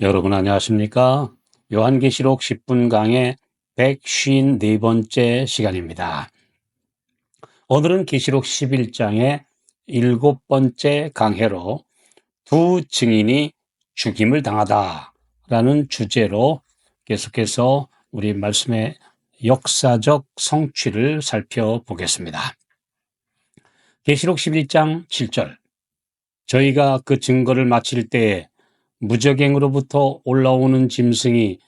여러분 안녕하십니까? 요한계시록 10분 강의 154번째 시간입니다. 오늘은 계시록 11장의 7번째 강해로 두 증인이 죽임을 당하다라는 주제로 계속해서 우리 말씀의 역사적 성취를 살펴보겠습니다. 계시록 11장 7절 저희가 그 증거를 마칠 때에 무적행으로부터 올라오는 짐승이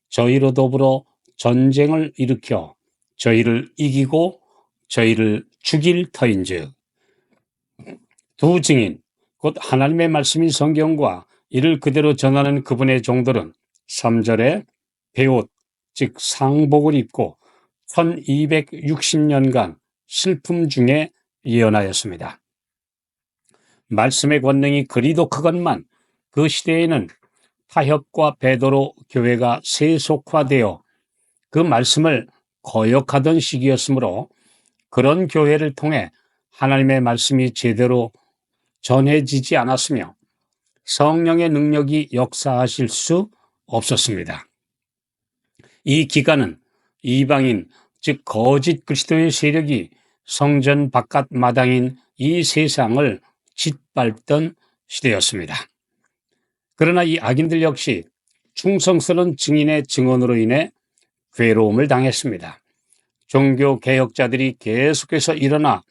저희로 더불어 전쟁을 일으켜 저희를 이기고 저희를 죽일 터인즉 두 증인 곧 하나님의 말씀인 성경과 이를 그대로 전하는 그분의 종들은 3절에 베옷 즉 상복을 입고 1260년간 슬픔 중에 예언하였습니다. 말씀의 권능이 그리도 크건만 그 시대에는 타협과 배도로 교회가 세속화되어 그 말씀을 거역하던 시기였으므로 그런 교회를 통해 하나님의 말씀이 제대로 전해지지 않았으며 성령의 능력이 역사하실 수 없었습니다. 이 기간은 이방인 즉 거짓 그리스도의 세력이 성전 바깥 마당인 이 세상을 짓밟던 시대였습니다. 그러나 이 악인들 역시 충성스러운 증인의 증언으로 인해 괴로움을 당했습니다. 종교 개혁자들이 계속해서 일어나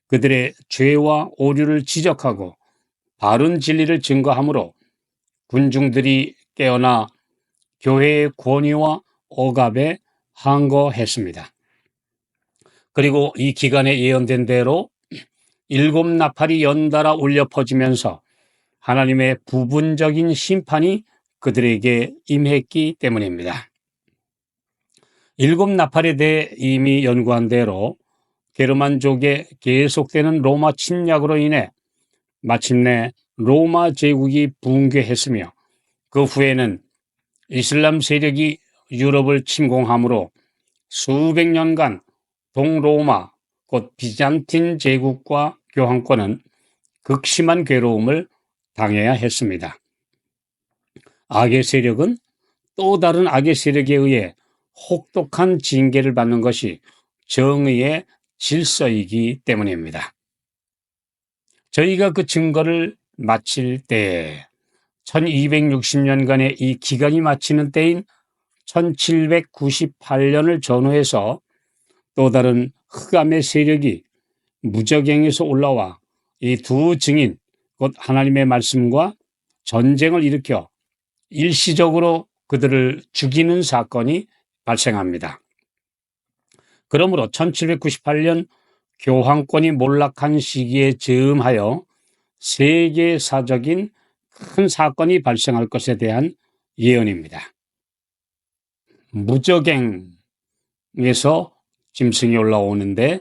그들의 죄와 오류를 지적하고 바른 진리를 증거하므로 군중들이 깨어나 교회의 권위와 억압에 항거했습니다. 그리고 이 기간에 예언된 대로 7나팔이 연달아 울려 퍼지면서 하나님의 부분적인 심판이 그들에게 임했기 때문입니다. 7나팔에 대해 이미 연구한 대로 게르만족에 계속되는 로마 침략으로 인해 마침내 로마 제국이 붕괴했으며 그 후에는 이슬람 세력이 유럽을 침공함으로 수백 년간 동로마 곧 비잔틴 제국과 교황권은 극심한 괴로움을 당해야 했습니다. 악의 세력은 또 다른 악의 세력에 의해 혹독한 징계를 받는 것이 정의의 질서이기 때문입니다. 저희가 그 증거를 마칠 때 1260년간의 이 기간이 마치는 때인 1798년을 전후해서 또 다른 흑암의 세력이 무적행에서 올라와 이 두 증인 곧 하나님의 말씀과 전쟁을 일으켜 일시적으로 그들을 죽이는 사건이 발생합니다. 그러므로 1798년 교황권이 몰락한 시기에 즈음하여 세계사적인 큰 사건이 발생할 것에 대한 예언입니다. 무적행에서 짐승이 올라오는데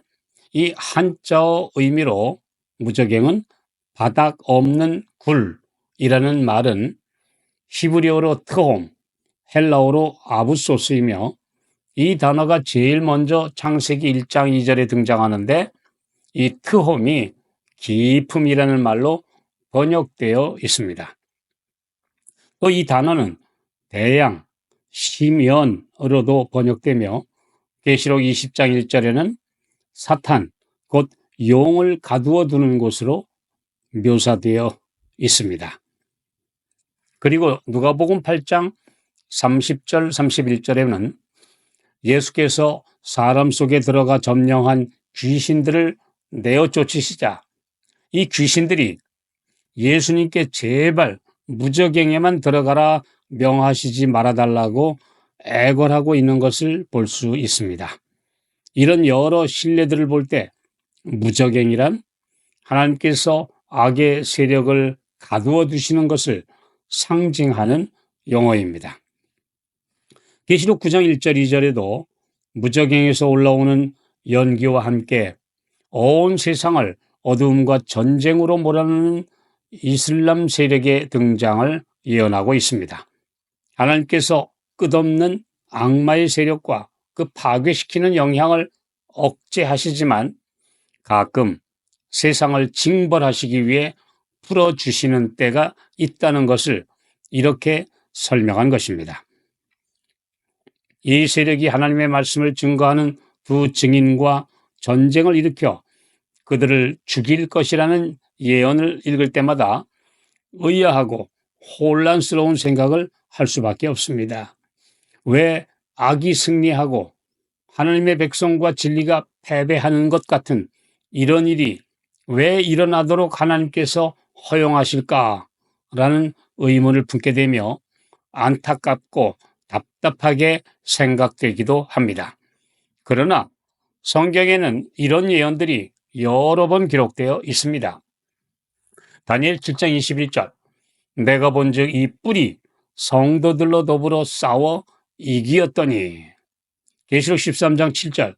이 한자어 의미로 무적행은 바닥 없는 굴이라는 말은 히브리어로 트홈, 헬라어로 아부소스이며 이 단어가 제일 먼저 창세기 1장 2절에 등장하는데 이 트홈이 깊음이라는 말로 번역되어 있습니다. 또 이 단어는 대양, 심연으로도 번역되며 계시록 20장 1절에는 사탄, 곧 용을 가두어 두는 곳으로 묘사되어 있습니다. 그리고 누가복음 8장 30절 31절에는 예수께서 사람 속에 들어가 점령한 귀신들을 내어 쫓으시자 이 귀신들이 예수님께 제발 무적행에만 들어가라 명하시지 말아달라고 애걸하고 있는 것을 볼 수 있습니다. 이런 여러 신뢰들을 볼 때 무적행이란 하나님께서 악의 세력을 가두어 두시는 것을 상징하는 용어입니다. 계시록 9장 1절 2절에도 무적행에서 올라오는 연기와 함께 온 세상을 어두움과 전쟁으로 몰아넣는 이슬람 세력의 등장을 예언하고 있습니다. 하나님께서 끝없는 악마의 세력과 그 파괴시키는 영향을 억제하시지만 가끔 세상을 징벌하시기 위해 풀어주시는 때가 있다는 것을 이렇게 설명한 것입니다. 이 세력이 하나님의 말씀을 증거하는 두 증인과 전쟁을 일으켜 그들을 죽일 것이라는 예언을 읽을 때마다 의아하고 혼란스러운 생각을 할 수밖에 없습니다. 왜 악이 승리하고 하나님의 백성과 진리가 패배하는 것 같은 이런 일이 왜 일어나도록 하나님께서 허용하실까라는 의문을 품게 되며 안타깝고 답답하게 생각되기도 합니다. 그러나 성경에는 이런 예언들이 여러 번 기록되어 있습니다. 다니엘 7장 21절 내가 본즉 이 뿔이 성도들로 더불어 싸워 이기었더니 계시록 13장 7절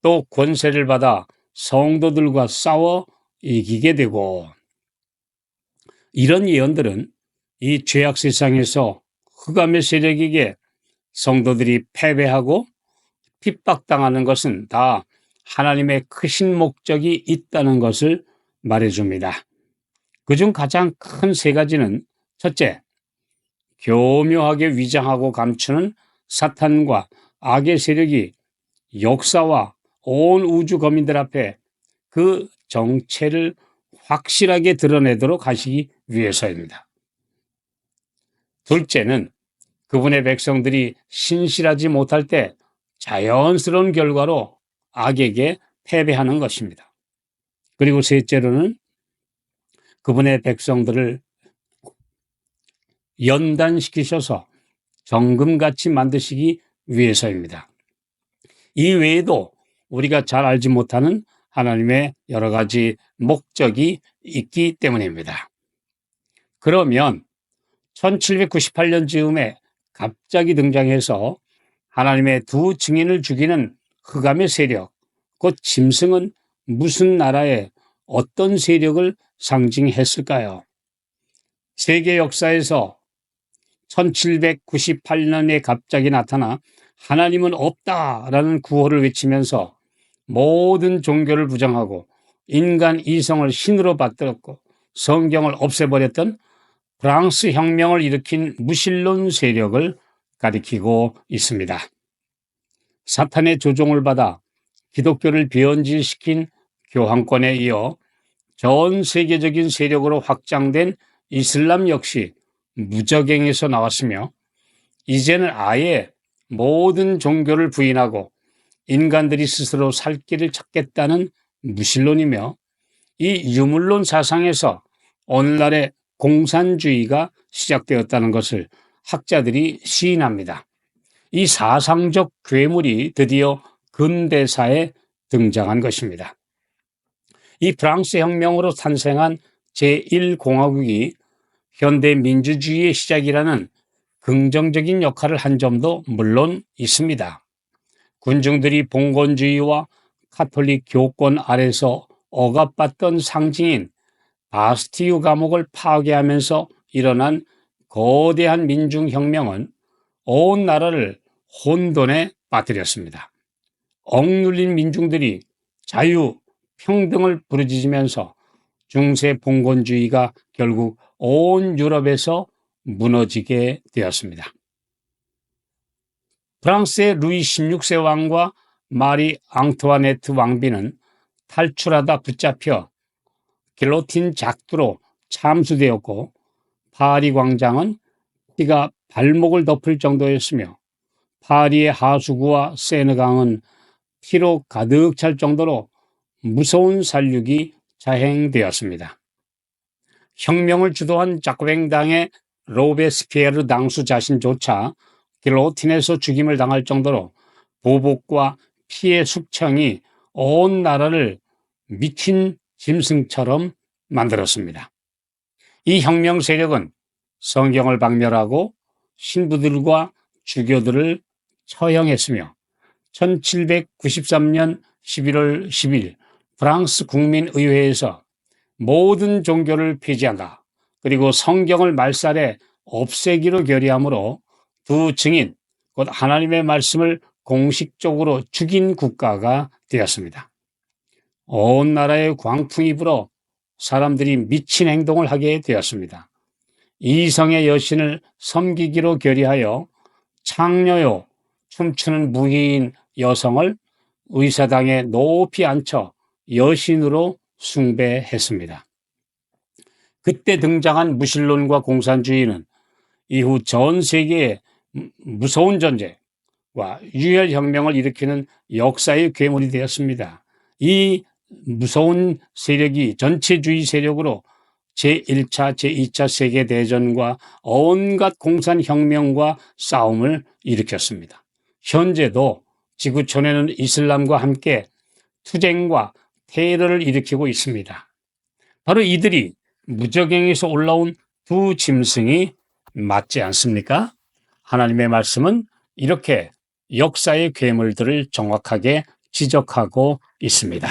또 권세를 받아 성도들과 싸워 이기게 되고 이런 예언들은 이 죄악 세상에서 흑암의 세력에게 성도들이 패배하고 핍박당하는 것은 다 하나님의 크신 목적이 있다는 것을 말해줍니다. 그중 가장 큰 세 가지는 첫째, 교묘하게 위장하고 감추는 사탄과 악의 세력이 역사와 온 우주 거민들 앞에 그 정체를 확실하게 드러내도록 하시기 위해서입니다. 둘째는 그분의 백성들이 신실하지 못할 때 자연스러운 결과로 악에게 패배하는 것입니다. 그리고 셋째로는 그분의 백성들을 연단시키셔서 정금같이 만드시기 위해서입니다. 이 외에도 우리가 잘 알지 못하는 하나님의 여러 가지 목적이 있기 때문입니다. 그러면 1798년 즈음에 갑자기 등장해서 하나님의 두 증인을 죽이는 흑암의 세력, 곧 짐승은 무슨 나라의 어떤 세력을 상징했을까요? 세계 역사에서 1798년에 갑자기 나타나 하나님은 없다라는 구호를 외치면서 모든 종교를 부정하고 인간 이성을 신으로 받들었고 성경을 없애버렸던 프랑스 혁명을 일으킨 무신론 세력을 가리키고 있습니다. 사탄의 조종을 받아 기독교를 변질시킨 교황권에 이어 전 세계적인 세력으로 확장된 이슬람 역시 무적행에서 나왔으며 이제는 아예 모든 종교를 부인하고 인간들이 스스로 살 길을 찾겠다는 무신론이며 이 유물론 사상에서 오늘날의 공산주의가 시작되었다는 것을 학자들이 시인합니다. 이 사상적 괴물이 드디어 근대사에 등장한 것입니다. 이 프랑스 혁명으로 탄생한 제1공화국이 현대 민주주의의 시작이라는 긍정적인 역할을 한 점도 물론 있습니다. 군중들이 봉건주의와 카톨릭 교권 아래서 억압받던 상징인 바스티유 감옥을 파괴하면서 일어난 거대한 민중혁명은 온 나라를 혼돈에 빠뜨렸습니다. 억눌린 민중들이 자유, 평등을 부르짖으면서 중세 봉건주의가 결국 온 유럽에서 무너지게 되었습니다. 프랑스의 루이 16세 왕과 마리 앙투아네트 왕비는 탈출하다 붙잡혀 길로틴 작두로 참수되었고 파리 광장은 피가 발목을 덮을 정도였으며 파리의 하수구와 세느강은 피로 가득 찰 정도로 무서운 살육이 자행되었습니다. 혁명을 주도한 자코뱅당의 로베스피에르 당수 자신조차 길로틴에서 죽임을 당할 정도로 보복과 피의 숙청이 온 나라를 미친 짐승처럼 만들었습니다. 이 혁명 세력은 성경을 박멸하고 신부들과 주교들을 처형했으며 1793년 11월 10일 프랑스 국민의회에서 모든 종교를 폐지한다. 그리고 성경을 말살해 없애기로 결의하므로 두 증인, 곧 하나님의 말씀을 공식적으로 죽인 국가가 되었습니다. 온 나라에 광풍이 불어 사람들이 미친 행동을 하게 되었습니다. 이성의 여신을 섬기기로 결의하여 창녀요 춤추는 무기인 여성을 의사당에 높이 앉혀 여신으로 숭배했습니다. 그때 등장한 무신론과 공산주의는 이후 전 세계에 무서운 전쟁과 유혈혁명을 일으키는 역사의 괴물이 되었습니다. 이 무서운 세력이 전체주의 세력으로 제1차, 제2차 세계대전과 온갖 공산혁명과 싸움을 일으켰습니다. 현재도 지구촌에는 이슬람과 함께 투쟁과 테러를 일으키고 있습니다. 바로 이들이 무적행에서 올라온 두 짐승이 맞지 않습니까? 하나님의 말씀은 이렇게 역사의 괴물들을 정확하게 지적하고 있습니다.